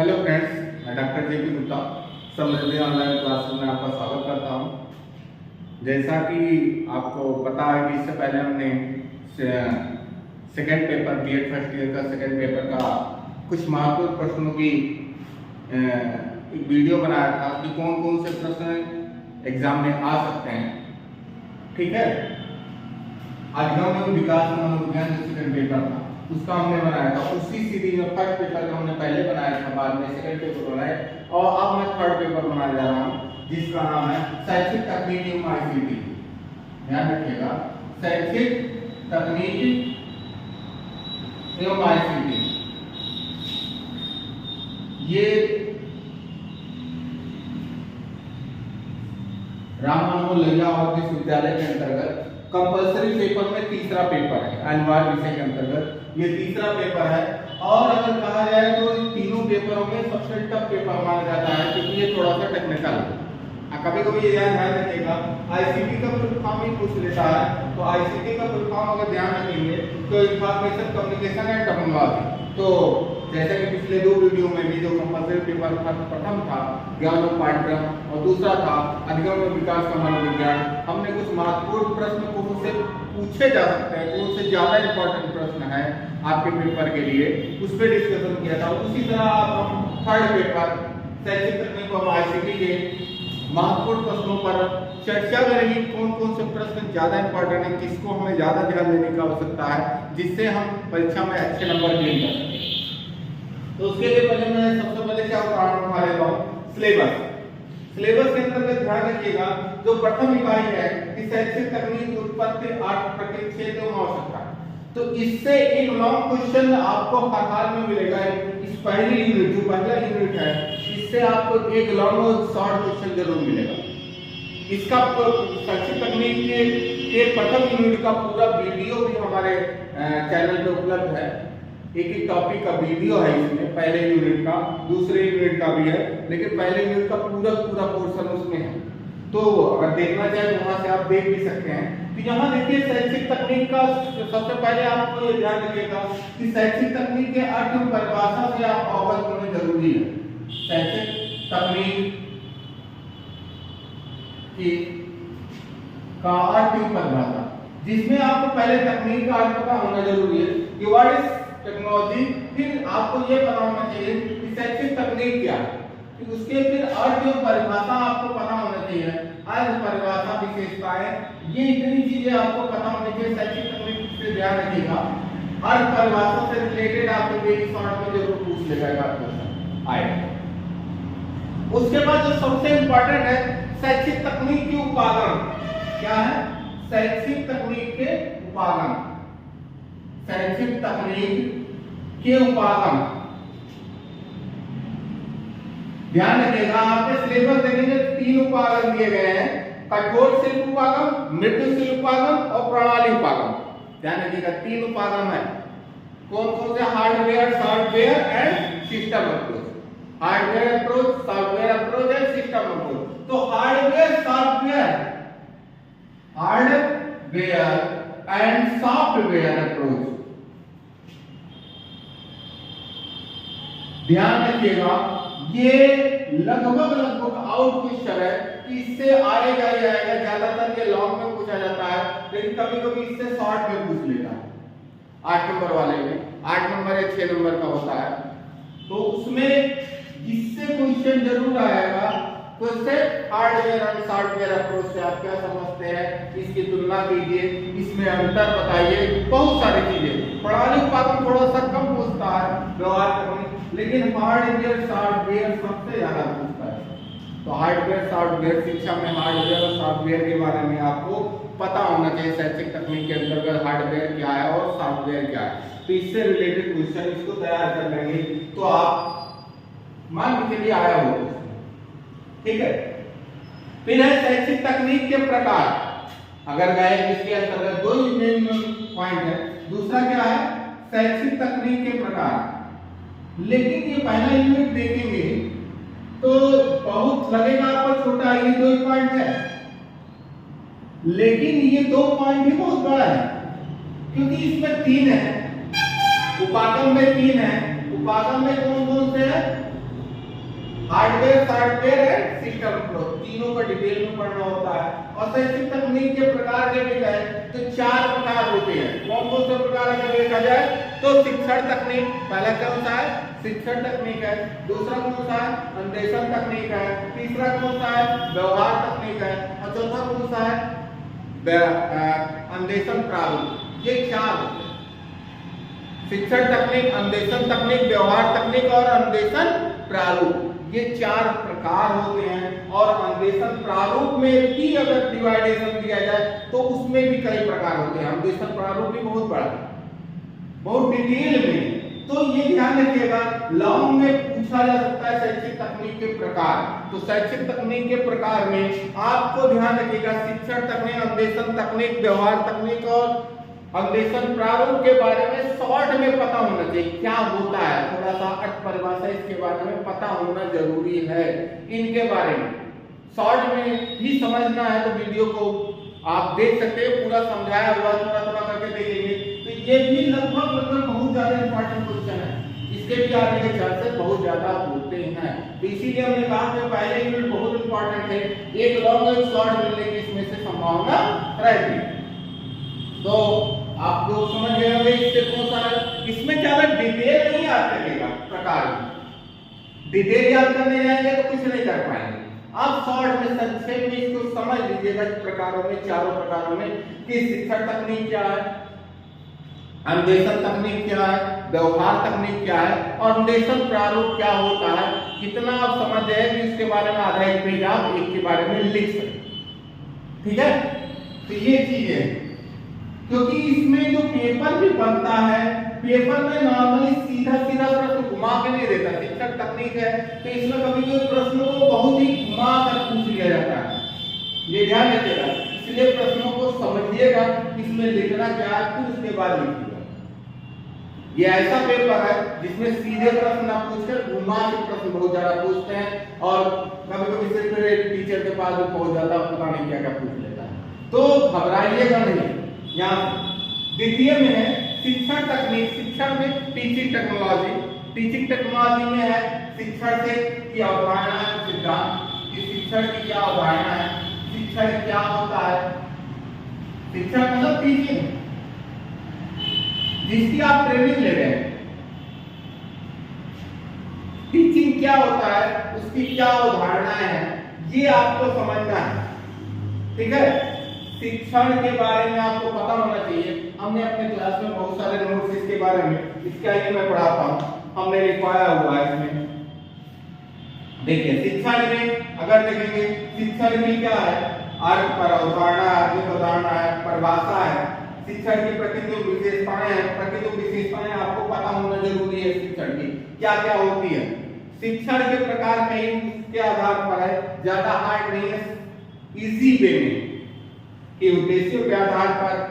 Hello friends, मैं doctor JP Gupta समृद्धि online classroom में आपका स्वागत करता हूं। जैसा कि आपको पता है कि इससे पहले हमने second paper BEd first year का सेकेंड पेपर का कुछ महत्वपूर्ण प्रश्नों की एक वीडियो बनाया था कि कौन कौन से प्रश्न एग्जाम में आ सकते हैं। ठीक है, अधिगम विकास मनोविज्ञान जो सेकेंड पेपर था उसका हमने बनाया था। उसी सीरीज में फर्स्ट पेपर जो हमने पहले बनाया था, बाद में सेकंड पेपर बनाए और अब मैं थर्ड पेपर बनाने जा रहा हूं जिसका नाम है शैक्षिक तकनीक एवं आईसीटी। ध्यान रखिएगा, शैक्षिक तकनीक एवं आईसीटी। ये राम मनोहर लोहिया और विश्वविद्यालय के अंतर्गत कंपलसरी पेपर में तीसरा पेपर है। अनिवार्य विषय के अंतर्गत ये तीसरा पेपर है और अगर कहा जाए तो इन तीनों पेपरों में सबसे टफ पेपर माना जाता है क्योंकि ये थोड़ा सा टेक्निकल है। कभी कभी ये ध्यान रखिएगा, आईसीटी का फुल फॉर्म ही पूछ लेता है। तो आईसीटी का फुल फॉर्म अगर ध्यान रखेंगे तो इंफॉर्मेशन कम्युनिकेशन एंड टेक्नोलॉजी। तो जैसे कि पिछले दो वीडियो में भी जो कंपलसरी पेपर प्रथम था ज्ञान और पाठ्यक्रम और दूसरा था अधिगम और विकास का मनोविज्ञान, हमने कुछ महत्वपूर्ण प्रश्न को उससे पूछे जा सकते हैं जो उससे ज्यादा इंपॉर्टेंट प्रश्न है आपके पेपर के लिए, उस पर डिस्कशन किया था। उसी तरह हम थर्ड पेपर शैक्षिक तकनीक और आईसीटी के महत्वपूर्ण प्रश्नों पर चर्चा करेंगे। कौन कौन से प्रश्न ज्यादा इंपॉर्टेंट है, किसको हमें ज्यादा ध्यान देने की आवश्यकता है जिससे हम परीक्षा में अच्छे नंबर गेन कर सकें। तो उसके लिए पहले मैं सबसे पहले क्या उदाहरण उठा लेता हूँ, सिलेबस। सिलेबस के अंतर्गत ध्यान रखिएगा जो प्रथम इकाई है कि शैक्षिक तकनीक उत्पत्ति अर्थ प्रतिच्छेद एवं आवश्यकता। तो इससे एक लॉन्ग क्वेश्चन आपको हर हाल में मिलेगा। इस पहली यूनिट जो पहला यूनिट है इससे आपको एक लॉन्ग और शॉर्ट क्वेश्चन जरूर मिलेगा। इसका शैक्षिक तकनीक के प्रथम यूनिट का पूरा वीडियो भी हमारे चैनल पे उपलब्ध है। एक एक टॉपिक का वीडियो है इसमें, पहले यूनिट का दूसरे यूनिट का भी है, लेकिन पहले यूनिट का पूरा पोर्शन उसमें है। तो अगर देखना चाहे तो वहां से आप देख भी सकते हैं। तो यहाँ देखिए शैक्षिक तकनीक का सबसे पहले आपको ये ध्यान रखिएगा कि शैक्षिक तकनीक के अर्थ और परिभाषा से आप अवगत होने जरूरी है। शैक्षिक तकनीक की का अर्थ और परिभाषा, जिसमें आपको पहले तकनीक का अर्थ पता होना जरूरी है कि व्हाट इज टेक्नोलॉजी। फिर आपको ये पता होना चाहिए कि शैक्षिक तकनीक क्या है, फिर उसके फिर अर्थ और परिभाषा आपको पता होना चाहिए। अर्थ, परिभाषा, विशेषताएं, ये इतनी चीजें आपको पता होनी चाहिए। शैक्षिक तकनीक से ध्यान रखिएगा, अर्थ परिभाषा से रिलेटेड आपको वेरी शॉर्ट में जरूर पूछ लेगा क्वेश्चन आएगा। उसके बाद जो सबसे इंपॉर्टेंट है शैक्षिक तकनीक के उपागम। क्या है? शैक्षिक तकनीक के उपागम। शैक्षिक तकनीक के उपागम ध्यान रखिएगा। आपके सिलेबस देखेंगे तीन उपागम दिए गए हैं, कठोर शिल्प उपागम, मृदु शिल्प उपागम और प्रणाली उपागम। ध्यान रखिएगा तीन उपागम है। कौन कौन से? Hardware, software and system approach. Hardware approach, software approach and system approach. तो hardware, software, hardware and software approach. ध्यान रखिएगा ये लगभग आउट क्वेश्चन है कि इससे आएगा ही आएगा। ज्यादातर ये लॉन्ग में पूछा जाता है, लेकिन कभी कभी इससे शॉर्ट में पूछ लेता है। 8 नंबर वाले में 8 नंबर या 6 नंबर का होता है, तो उसमें जिससे क्वेश्चन जरूर आएगा तो इससे हार्डवेयर और सॉफ्टवेयर अप्रोच से आप क्या समझते हैं, इसकी तुलना कीजिए, इसमें अंतर बताइए, बहुत सारी चीजें। प्रणाली उपागम थोड़ा सा कम पूछता है व्यवहार करने, लेकिन हार्डवेयर सॉफ्टवेयर सबसे ज्यादा पूछता है। तो हार्डवेयर सॉफ्टवेयर शिक्षा में हार्डवेयर और सॉफ्टवेयर के बारे में आपको पता होना चाहिए। शैक्षिक तकनीक के अंतर्गत हार्डवेयर क्या है और सॉफ्टवेयर क्या है, तो इससे रिलेटेड क्वेश्चन इसको तैयार कर लेंगे तो आप मान के चलिए आया हो। ठीक है, फिर है शैक्षिक तकनीक के प्रकार। अगर गए इसके अंतर्गत दो मेन पॉइंट है। दूसरा क्या है? शैक्षिक तकनीक के प्रकार। लेकिन ये पहला यूनिट देखेंगे तो बहुत लगेगा आपको छोटा, ये 2 पॉइंट है, लेकिन ये 2 पॉइंट भी बहुत बड़ा है क्योंकि इसमें 3 है। उपागम में 3 है। उपागम में कौन कौन से है? Hardware, software and system flow, तीनों का डिटेल में पढ़ना होता है। और शैक्षिक तकनीक के प्रकार के भी है तो 4 प्रकार होते हैं। कौन कौन से प्रकार अगर देखा जाए तो शिक्षण तकनीक, पहला कौन सा है? शिक्षण तकनीक है। दूसरा कौन सा है? अन्वेषण तकनीक है। तीसरा कौन सा है? व्यवहार तकनीक है। और चौथा कौन सा है? अन्वेषण प्रारूप। ये 4 होते हैं, शिक्षण तकनीक, अन्वेषण तकनीक, व्यवहार तकनीक और अन्वेषण प्रारूप। ये 4 प्रकार होते हैं। और अन्वेषण प्रारूप में भी अगर डिवाइडेशन दिया जाए तो उसमें भी कई प्रकार होते हैं। अन्वेषण प्रारूप भी बहुत बड़ा है, बहुत डिटेल में। तो ये ध्यान रखिएगा, लॉन्ग में पूछा जा सकता है शैक्षिक तकनीक के प्रकार। तो शैक्षिक तकनीक के प्रकार में आपको ध्यान रखिएगा शिक्षण तकनीक, अन्वेषण तकनीक, व्यवहार तकनीक और अन्वेषण प्रारूप के बारे में शॉर्ट में पता होना चाहिए क्या होता है। थोड़ा सा अर्थ परिभाषा इसके बारे में पता होना जरूरी है। इनके बारे में शॉर्ट में ही समझना है तो वीडियो को आप देख सकते हैं, पूरा समझाया हुआ, थोड़ा थोड़ा करके देखेंगे तो ये भी लगभग बहुत ज्यादा इंपॉर्टेंट क्वेश्चन है। इसके भी आने के चांसेस बहुत ज्यादा होते हैं। तो इसीलिए हमने कहा कि पहले यूनिट बहुत इंपॉर्टेंट है, एक लॉन्ग और शॉर्ट मिलने की इसमें से संभावना रहती है। तो आप लोग समझ गए होंगे इससे कौन सा है। इसमें ज्यादा डिटेल नहीं याद करेगा प्रकार में, डिटेल याद करने जाएंगे तो कुछ नहीं कर पाएंगे। आप शॉर्ट में संक्षेप में इसको समझ लीजिएगा प्रकारों में, चारों प्रकारों में कि शिक्षण तकनीक क्या है, अन्वेषण तकनीक क्या है, व्यवहार तकनीक क्या है और अन्वेषण प्रारूप क्या होता है। कितना आप समझ जाए कि इसके बारे में आधा एक पेज आप एक के बारे में लिख सकते। ठीक है, तो ये चीज है, क्योंकि इसमें जो पेपर भी बनता है, पेपर में नॉर्मली सीधा सीधा प्रश्न घुमा के नहीं देता। शिक्षण तकनीक है तो इसमें कभी कोई प्रश्नों को बहुत ही घुमा कर पूछ लिया जाता है, ये ध्यान रखिएगा। इसलिए प्रश्नों को समझिएगा इसमें लिखना क्या है, फिर उसके बाद लिखिएगा। ये ऐसा पेपर है जिसमें सीधे प्रश्न ना पूछकर घुमा के प्रश्न बहुत ज्यादा पूछते हैं और कभी कभी सिर्फ टीचर के पास भी पहुंच जाता है, पता नहीं क्या क्या पूछ लेता है। तो घबराइएगा नहीं। यहाँ द्वितीय में है शिक्षण तकनीक, शिक्षण में टीचिंग टेक्नोलॉजी। टीचिंग टेक्नोलॉजी में है शिक्षण से की अवधारणा, सिद्धांत कि शिक्षण की क्या अवधारणा है, शिक्षण क्या होता है। शिक्षण मतलब टीचिंग, जिसकी आप ट्रेनिंग ले रहे हैं। टीचिंग क्या होता है, उसकी क्या अवधारणाएं हैं, ये आपको समझना है। ठीक है, शिक्षण के बारे में आपको पता होना चाहिए। हमने अपने क्लास में बहुत सारे नोट्स इसके बारे में, इसके आगे मैं पढ़ाता हूँ, हमने लिखवाया हुआ है इसमें। देखिए शिक्षण में अगर देखेंगे शिक्षण की क्या है, अर्थ पर अवधारणा, आर्थिक अवधारणा है, परिभाषा है, शिक्षण की प्रतिनिधि विशेषताएं हैं। प्रतिनिधि विशेषताएं आपको पता होना जरूरी है, शिक्षण की क्या क्या होती है। शिक्षण के प्रकार कई के आधार पर है, ज्यादा हार्ड नहीं है, इजी वे में कि उद्देश्यों के आधार पर,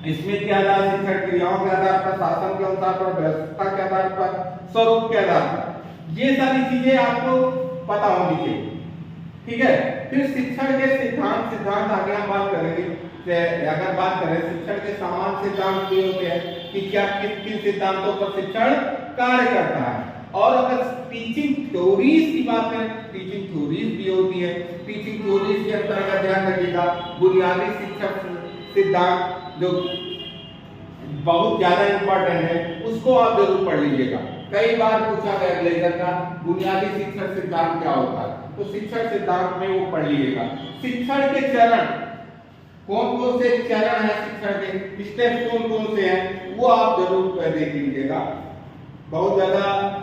इसमें के आधार, शिक्षण क्रियाओं के आधार पर, शासन के अनुसार पर, व्यवस्था के आधार पर, स्वरूप के आधार पर, ये सारी चीजें आपको पता होनी चाहिए। ठीक है, फिर शिक्षण के सिद्धांत, सिद्धांत आगे हम बात करेंगे। अगर बात करें शिक्षण के सामान्य सिद्धांत ये होते हैं कि क्या किन किन सिद्धांतों पर शिक्षण कार्य करता है। और अगर टीचिंग थ्योरीज की बात करें, टीचिंग थ्योरीज भी होती है। टीचिंग थ्योरीज के अंतर्गत ध्यान रखिएगा बुनियादी शिक्षक सिद्धांत जो बहुत ज्यादा इंपॉर्टेंट है, उसको आप जरूर पढ़ लीजिएगा। कई बार पूछा गया लेक्चर का बुनियादी शिक्षण सिद्धांत क्या होता है, तो शिक्षण सिद्धांत में वो पढ़ लीजिएगा। शिक्षण के चरण, कौन कौन से चरण है शिक्षण के, स्टेप कौन कौन से हैं, वो आप जरूर देख लीजिएगा। बहुत ज्यादा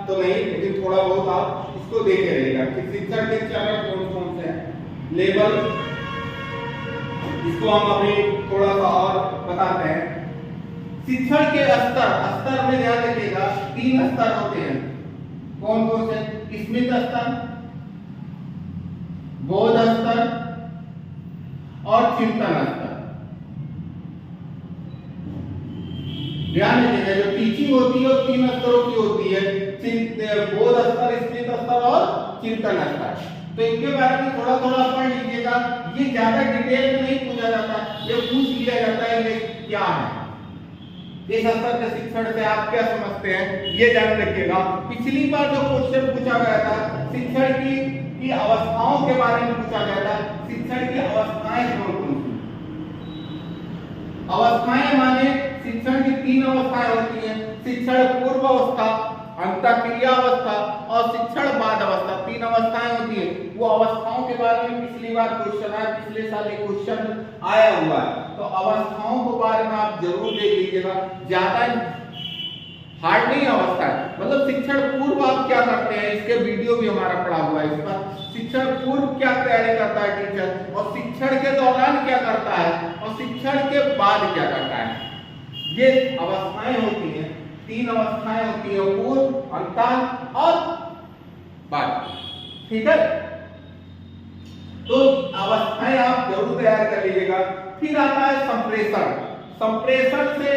तो नहीं, लेकिन थोड़ा बहुत आप इसको देखे रहिएगा कि शिक्षण के चरण कौन कौन से हैं। लेवल, इसको हम अभी थोड़ा सा और बताते हैं। शिक्षण के स्तर, स्तर में ध्यान रखिएगा 3 स्तर होते हैं। कौन कौन से, स्मित स्तर, बोध स्तर और चिंतन स्तर। ध्यान रखिएगा जो टीचिंग होती है वो 3 स्तरों की होती है, बोध स्तर, स्मित स्तर और चिंतन स्तर। तो इनके बारे में थोड़ा थोड़ा पढ़ लीजिएगा। ये ज्यादा डिटेल में नहीं पूछा जाता, ये पूछ लिया जाता है ये क्या है। इस स्तर के शिक्षण से आप क्या समझते हैं ये जान रखिएगा। पिछली बार जो क्वेश्चन पूछा गया था शिक्षण की अवस्थाओं के बारे में पूछा गया था। शिक्षण की अवस्थाएं कौन कौन सी? अवस्थाएं माने शिक्षण की 3 अवस्थाएं होती हैं, शिक्षण पूर्व अवस्था, अंतःक्रिया अवस्था और शिक्षण बाद अवस्था। 3 अवस्थाएं होती हैं। वो अवस्थाओं के बारे में पिछली बार क्वेश्चन आया, पिछले साल एक क्वेश्चन आया हुआ है, तो अवस्थाओं के बारे में आप जरूर देख लीजिएगा। ज्यादा हार्ड नहीं अवस्था है, मतलब शिक्षण पूर्व आप क्या करते हैं, इसके वीडियो भी हमारा पड़ा हुआ है। इस पर शिक्षण पूर्व क्या तैयारी करता है टीचर, और शिक्षण के दौरान क्या करता है, और शिक्षण के बाद क्या करता है। ये अवस्थाएं होती हैं, 3 अवस्थाएं होती है, पूर्व, अंत और बाद। ठीक है, तो अवस्थाएं आप जरूर तैयार कर लीजिएगा। फिर आता है संप्रेषण। संप्रेषण से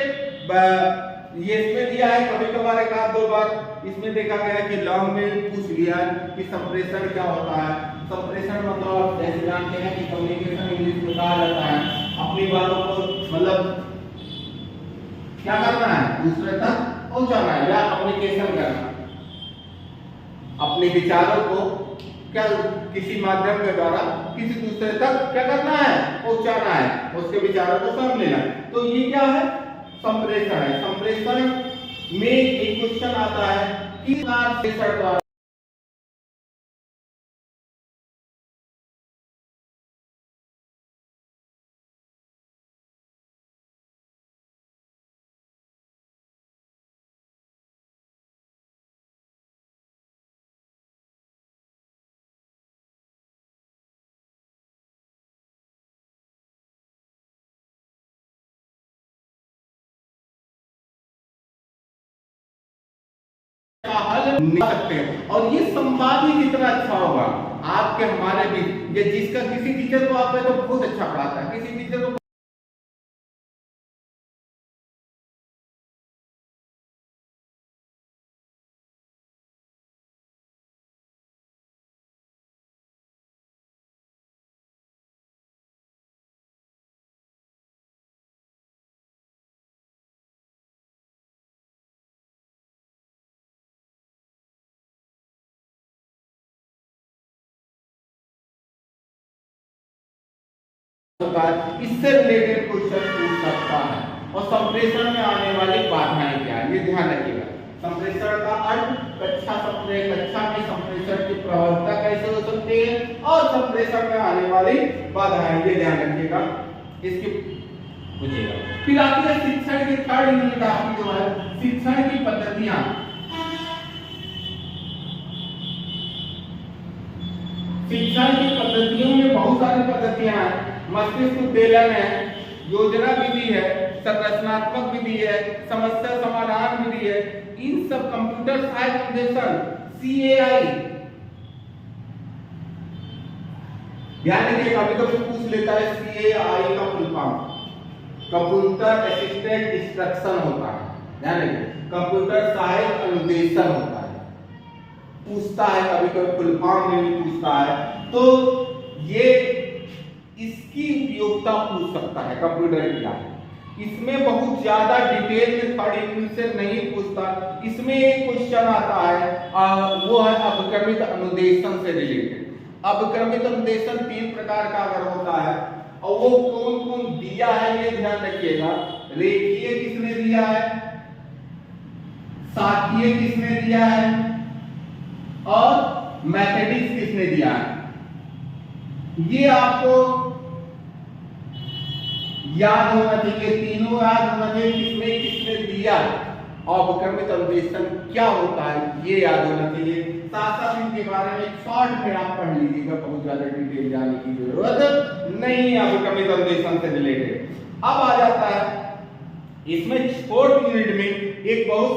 ये इसमें दिया है, कभी कभार एक आध दो बार इसमें देखा गया कि लॉन्ग में पूछ लिया कि संप्रेषण क्या होता है। संप्रेषण मतलब जैसे जानते हैं कि कम्युनिकेशन इंग्लिश में कहा जाता है अपनी बातों को मतलब क्या करना है, दूसरे तक पहुंचाना है या कम्युनिकेशन करना, अपने विचारों को क्या किसी माध्यम के द्वारा किसी दूसरे तक क्या करना है, पहुंचाना है, उसके विचारों को समझ लेना। तो ये क्या है, संप्रेषण है। संप्रेषण में एक क्वेश्चन आता है कि संप्रेषण द्वारा हल नहीं सकते हैं। और ये संवाद ही कितना अच्छा होगा आपके हमारे बीच। ये जिसका किसी टीचर को आप तो बहुत अच्छा पढ़ाता है, किसी टीचर को इससे रिलेटेड क्वेश्चन पूछ सकता है। और संप्रेषण में आने वाली बाधाएं क्या है ये ध्यान रखिएगा। संप्रेषण का अर्थ कक्षा में संप्रेषण की प्रभावता कैसे हो सकती है और संप्रेषण में आने वाली बाधाएं ये ध्यान रखिएगा, इसकी पूछिएगा। फिर आती है शिक्षण की थर्ड यूनिट आपकी जो है शिक्षण की पद्धतियां। शिक्षण की पद्धतियों में बहुत सारी पद्धतियां हैं। मस्तिष्क उद्वेलन है, योजना विधि है, संरचनात्मक विधि है, समस्या समाधान विधि है। इन सब कंप्यूटर साइंस फाउंडेशन CAI, ध्यान रखिए कभी कभी पूछ लेता है CAI का full form computer assisted instruction होता है। ध्यान रखिए कंप्यूटर सहायक अनुदेशन होता है, पूछता है कभी कभी फुल फॉर्म में भी पूछता है। तो ये इसकी उपयोगिता पूछ सकता है कंप्यूटर क्या है। इसमें बहुत ज्यादा डिटेल में थर्ड यूनिट से नहीं पूछता। इसमें एक क्वेश्चन आता है वो है अपक्रमित अनुदेशन से रिलेटेड। अपक्रमित अनुदेशन 3 प्रकार का अगर होता है और वो कौन कौन दिया है ये ध्यान रखिएगा। रेखीय किसने दिया है, शाखीय किसने दिया है और मैथमेटिक्स किसने दिया है। ये आपको याद होना चाहिए, तीनों याद होना चाहिए किसने किसने दिया और अपक्रमित अनुदेशन क्या होता है ये याद होना चाहिए। साथ साथ इनके बारे में शॉर्ट में आप पढ़ लीजिएगा, बहुत ज्यादा डिटेल जाने की जरूरत नहीं है अपक्रमित अनुदेशन से रिलेटेड। अब आ जाता है इसमें फोर्थ यूनिट में एक बहुत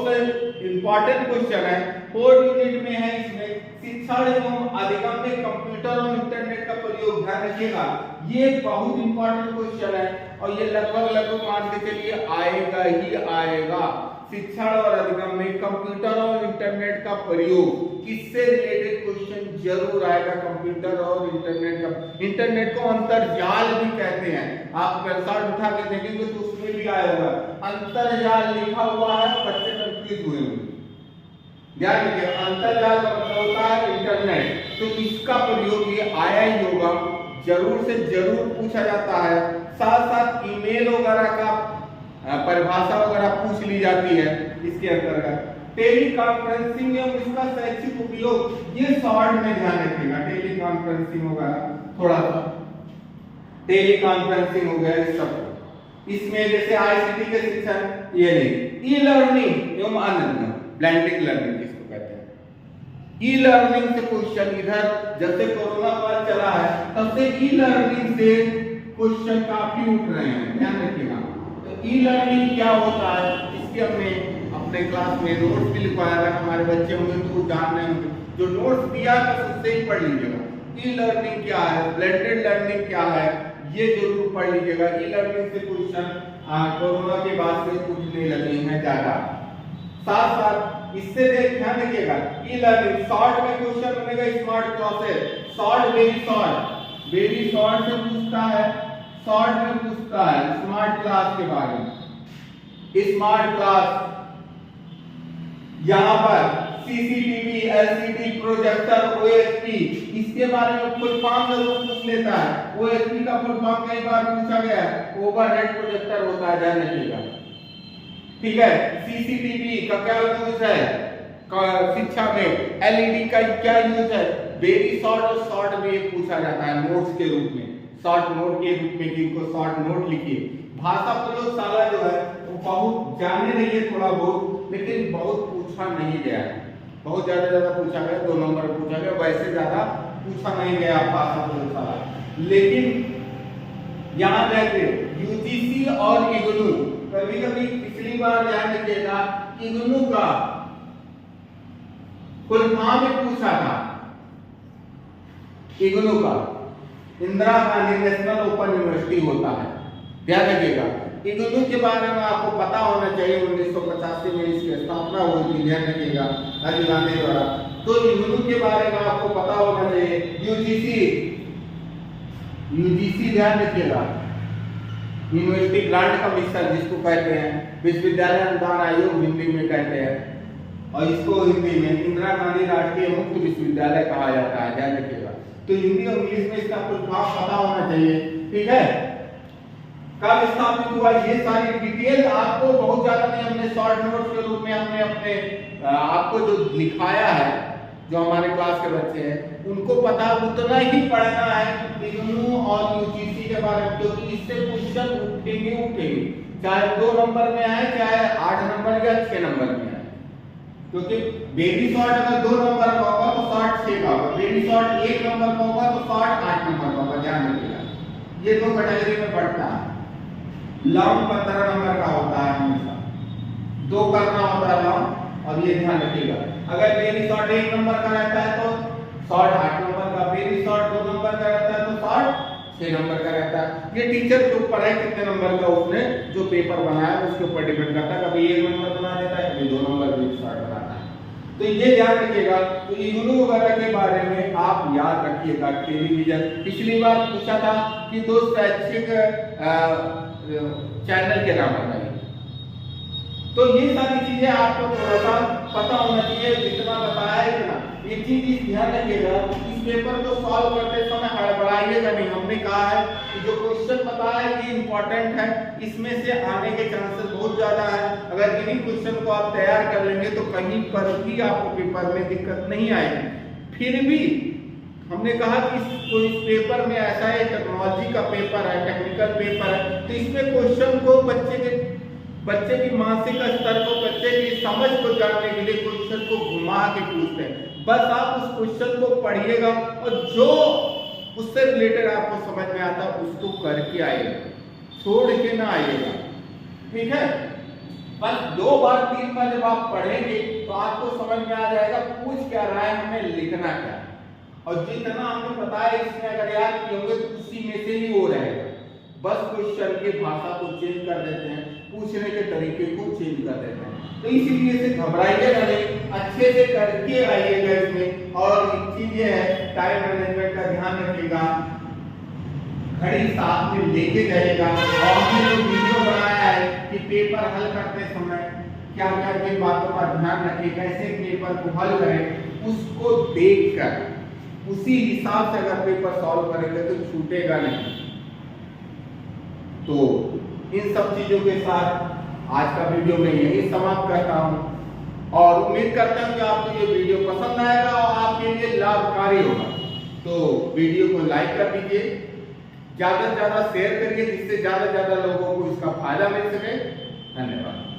इंपॉर्टेंट क्वेश्चन है। फोर्थ यूनिट में है इसमें शिक्षण एवं अधिगम में कंप्यूटर और इंटरनेट का प्रयोग। ध्यान रखिएगा ये बहुत इंपॉर्टेंट क्वेश्चन है और ये लगभग मान के चलिए आएगा ही आएगा। शिक्षण और अधिगम में कंप्यूटर और इंटरनेट इंटरनेट का प्रयोग, इससे रिलेटेड क्वेश्चन जरूर आएगा। कंप्यूटर और इंटरनेट का, इंटरनेट को अंतरजाल भी कहते हैं। आप वेबसाइट उठा के देखेंगे तो उसमें भी आएगा अंतरजाल लिखा हुआ है, बच्चे कंफ्यूज हुए होंगे। ध्यान रखिए, अंतरजाल का मतलब होता है इंटरनेट, तो इसका प्रयोग ये आया ही होगा, जरूर से जरूर पूछा जाता है। साथ साथ ईमेल वगैरह का परिभाषा वगैरह पूछ ली जाती है इसके अंतर्गत। टेली कॉन्फ्रेंसिंग एवं इसका शैक्षिक उपयोग, ये शॉर्ट में ध्यान रखिएगा। टेली कॉन्फ्रेंसिंग वगैरह थोड़ा सा, टेली कॉन्फ्रेंसिंग हो गया इस सब, इसमें जैसे आईसीटी के शिक्षण, ये नहीं, ई लर्निंग एवं अन्य ब्लेंडेड लर्निंग जिसको कहते हैं। ई लर्निंग से क्वेश्चन, इधर जब से कोरोना काल चला है तब से ई लर्निंग से क्वेश्चन काफी उठ रहे हैं, ध्यान रखिएगा। तो ई लर्निंग क्या होता है, इसके हमने अपने क्लास में नोट्स भी लिखवाया है, हमारे बच्चे होंगे तो जान रहे होंगे, जो नोट्स दिया है उससे ही पढ़ लीजिएगा। ई लर्निंग क्या है, ब्लेंडेड लर्निंग क्या है, ये जरूर पढ़ लीजिएगा। ई लर्निंग से क्वेश्चन कोरोना के बाद से उठने लगे हैं ज्यादा। साथ साथ इससे ध्यान रखिएगा, ई लर्निंग शॉर्ट में क्वेश्चन बनेगा, smart classes, short very short से पूछता है, शॉर्ट में पूछता है स्मार्ट क्लास के बारे में। स्मार्ट क्लास यहाँ पर सीसीटीवी, एलसीडी, प्रोजेक्टर, ओएसपी, इसके बारे में फुल फॉर्म जरूर पूछ लेता है। ओएसपी का फुल फॉर्म कई बार पूछा गया है, ओवरहेड प्रोजेक्टर होता है, ध्यान रखिएगा, ठीक है। सीसीटीवी का क्या यूज है शिक्षा में, एलईडी का क्या यूज है, वेरी शॉर्ट और शॉर्ट में पूछा जाता है नोट्स के रूप में, शॉर्ट नोट के रूप में, जिनको शॉर्ट नोट लिखिए। भाषा प्रयोगशाला जो है वो बहुत जाने नहीं है थोड़ा बहुत, लेकिन बहुत पूछा नहीं गया है, बहुत ज्यादा पूछा गया, 2 नंबर पूछा गया, वैसे ज्यादा पूछा नहीं गया भाषा प्रयोगशाला। लेकिन यहाँ देखिए यूजीसी और इग्नू, कभी कभी पिछली बार ध्यान रखिएगा इग्नू का फुल फॉर्म में पूछा था, इग्नू का Indira Gandhi national open university होता है, ध्यान रखिएगा। इग्नू के बारे में आपको पता होना चाहिए, 1985 में इसकी स्थापना हुई थी, ध्यान रखिएगा, राजीव गांधी द्वारा। तो इग्नू के बारे में आपको पता होना चाहिए। यूजीसी ध्यान रखिएगा, यूनिवर्सिटी ग्रांट कमीशन जिसको कहते हैं, विश्वविद्यालय अनुदान आयोग हिंदी में कहते हैं, और इसको हिंदी में इंदिरा गांधी राष्ट्रीय मुक्त विश्वविद्यालय कहा जाता है, ध्यान रखिएगा। तो हिंदी और इंग्लिश में इसका फुल फॉर्म पता होना चाहिए, ठीक है। कब स्थापित हुआ, ये सारी डिटेल आपको बहुत ज्यादा नहीं, हमने शॉर्ट नोट्स के रूप में हमने अपने आपको जो लिखाया है, जो हमारे क्लास के बच्चे हैं उनको पता उतना ही पढ़ना है इग्नू और यूजीसी के बारे में, क्योंकि इससे क्वेश्चन उठेंगे, चाहे 2 नंबर में आए, चाहे 8 नंबर या 6 नंबर में आए। क्योंकि वेरी शॉर्ट अगर 2 नंबर का होगा तो शॉर्ट 6 का होगा, वेरी शॉर्ट 1 नंबर का होगा तो शॉर्ट 8 नंबर का होगा, ध्यान रखिएगा। ये 2 कैटेगरी में बढ़ता है। लॉन्ग 15 नंबर का होता है, हमेशा 2 करना होता है लॉन्ग, और ये ध्यान रखिएगा। अगर वेरी शॉर्ट 1 नंबर का रहता है तो शॉर्ट 8 नंबर का, वेरी शॉर्ट 2 नंबर का रहता है तो शॉर्ट 6 नंबर का रहता है। ये टीचर के ऊपर है कितने नंबर का उसने जो पेपर बनाया उसके ऊपर डिपेंड करता है, कभी 1 नंबर बना देता है, कभी 2 नंबर भी शॉर्ट बनाता है। तो ये ध्यान रखिएगा। तो इग्नू वगैरह के बारे में आप याद रखिएगा। टेलीविजन पिछली बार पूछा था कि 2 शैक्षिक चैनल के नाम बताइए, तो ये सारी चीजें आपको थोड़ा सा पता होना चाहिए, जितना बताया है इतना। एक चीज ध्यान रखिएगा, इस पेपर को सॉल्व करते समय हड़बड़ाइएगा नहीं। हमने कहा है कि जो क्वेश्चन बताया है ये इंपॉर्टेंट है, इसमें से आने के चांसेस बहुत ज्यादा है। अगर इन्हीं क्वेश्चन को आप तैयार कर लेंगे तो कहीं पर भी आपको पेपर में दिक्कत नहीं आएगी। फिर भी हमने कहा कि इस पेपर में ऐसा है, टेक्नोलॉजी का पेपर है, टेक्निकल पेपर है, तो इसमें क्वेश्चन को बच्चे की मानसिक स्तर को, बच्चे की समझ को जानने के लिए क्वेश्चन को घुमा के पूछते हैं। बस आप उस क्वेश्चन को पढ़िएगा और जो उससे रिलेटेड आपको समझ में आता है उसको करके आइएगा, छोड़ के ना आइएगा, ठीक है। बस 2 बार 3 बार जब आप पढ़ेंगे तो आपको समझ में आ जाएगा पूछ क्या रहा है, हमें लिखना क्या, और जितना हमने बताया इसमें अगर याद किए होंगे तो उसी में से ही हो रहेगा। बस क्वेश्चन की भाषा को चेंज कर देते हैं, पूछने के तरीके को चेंज कर देते हैं। तो इसीलिए से घबराइएगा नहीं, अच्छे अच्छे से करके आइएगा इसमें। और एक चीज ये है, टाइम मैनेजमेंट का ध्यान रखिएगा, घड़ी साथ में लेके जाइएगा। और हमने जो वीडियो बनाया है कि पेपर हल करते समय क्या क्या किन बातों का ध्यान रखें, कैसे पेपर को हल करें, उसको देखकर उसी हिसाब से अगर पेपर सॉल्व करेंगे तो छूटेगा नहीं। तो इन सब चीजों के साथ आज का वीडियो मैं यही समाप्त करता हूं और उम्मीद करता हूं कि आपको ये वीडियो पसंद आएगा और आपके लिए लाभकारी होगा। तो वीडियो को लाइक कर दीजिए, ज्यादा से ज्यादा शेयर करिए, जिससे ज्यादा से ज्यादा लोगों को इसका फायदा मिल सके। धन्यवाद।